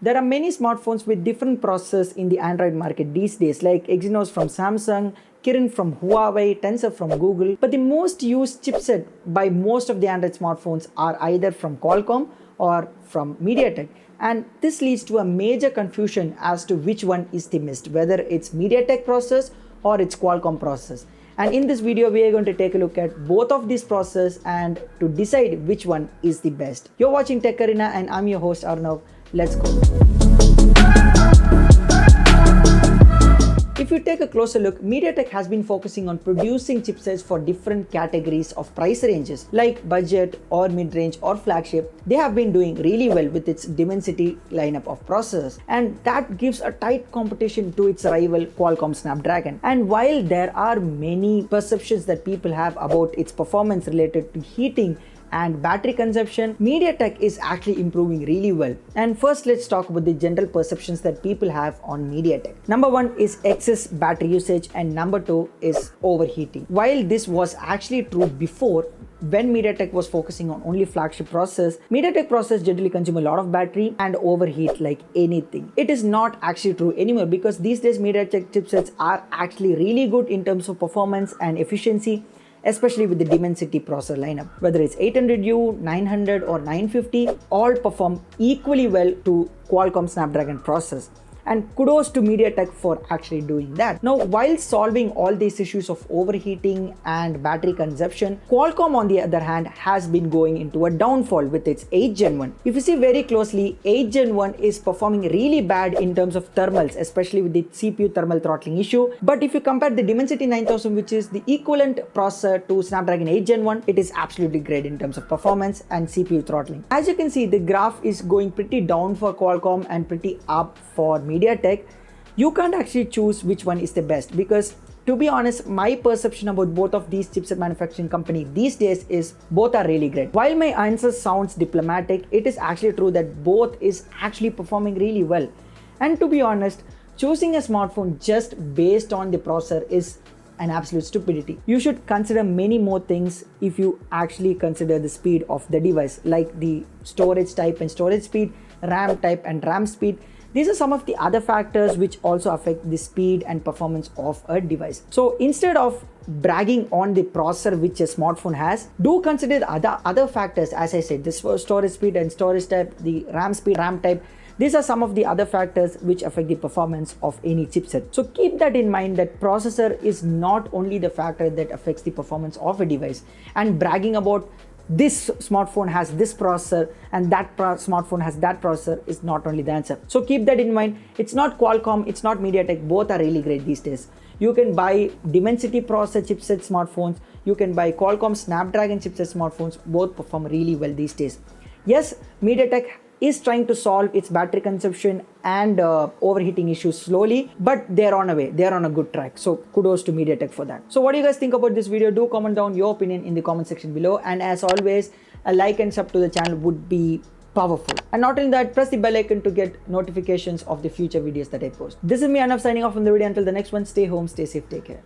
There are many smartphones with different processors in the Android market these days, like Exynos from Samsung, Kirin from Huawei, Tensor from Google. But the most used chipset by most of the Android smartphones are either from Qualcomm or from Mediatek. And this leads to a major confusion as to which one is the best, whether it's Mediatek processor or it's Qualcomm processor. And in this video, we are going to take a look at both of these processors and to decide which one is the best. You're watching Tech Arena and I'm your host Arnav. Let's go. If you take a closer look, Mediatek has been focusing on producing chipsets for different categories of price ranges like budget or mid-range or flagship. They have been doing really well with its Dimensity lineup of processors, and that gives a tight competition to its rival Qualcomm Snapdragon. And while there are many perceptions that people have about its performance related to heating and battery consumption, Mediatek is actually improving really well. And first, let's talk about the general perceptions that people have on Mediatek. Number one is excess battery usage, and number two is overheating. While this was actually true before, when Mediatek was focusing on only flagship processors, Mediatek processors generally consume a lot of battery and overheat like anything. It is not actually true anymore because these days Mediatek chipsets are actually really good in terms of performance and efficiency, especially with the Dimensity processor lineup. Whether it's 800U, 900 or 950, all perform equally well to Qualcomm Snapdragon processors. And kudos to Mediatek for actually doing that. Now, while solving all these issues of overheating and battery consumption, Qualcomm on the other hand has been going into a downfall with its 8th Gen 1. If you see very closely, 8th Gen 1 is performing really bad in terms of thermals, especially with the CPU thermal throttling issue. But if you compare the Dimensity 9000, which is the equivalent processor to Snapdragon 8th Gen 1, it is absolutely great in terms of performance and CPU throttling. As you can see, the graph is going pretty down for Qualcomm and pretty up for Mediatek. You can't actually choose which one is the best because, to be honest, my perception about both of these chipset manufacturing companies these days is both are really great. While my answer sounds diplomatic, it is actually true that both is actually performing really well. And to be honest, choosing a smartphone just based on the processor is an absolute stupidity. You should consider many more things if you actually consider the speed of the device, like the storage type and storage speed, RAM type and RAM speed. These are some of the other factors which also affect the speed and performance of a device. So instead of bragging on the processor which a smartphone has, do consider the other factors. As I said, this storage speed and storage type, the RAM speed, RAM type. These are some of the other factors which affect the performance of any chipset. So keep that in mind, that processor is not only the factor that affects the performance of a device, and bragging about this smartphone has this processor and that smartphone has that processor is not only the answer. So keep that in mind. It's not Qualcomm, it's not Mediatek, both are really great these days. You can buy Dimensity processor chipset smartphones, you can buy Qualcomm Snapdragon chipset smartphones, both perform really well these days. Yes, Mediatek is trying to solve its battery consumption and overheating issues slowly, but they're on a way, they're on a good track. So kudos to Mediatek for that. So what do you guys think about this video? Do comment down your opinion in the comment section below, and as always, a like and sub to the channel would be powerful. And not only that, press the bell icon to get notifications of the future videos that I post. This is me, Arnav, signing off from the video. Until the next one, stay home, stay safe, take care.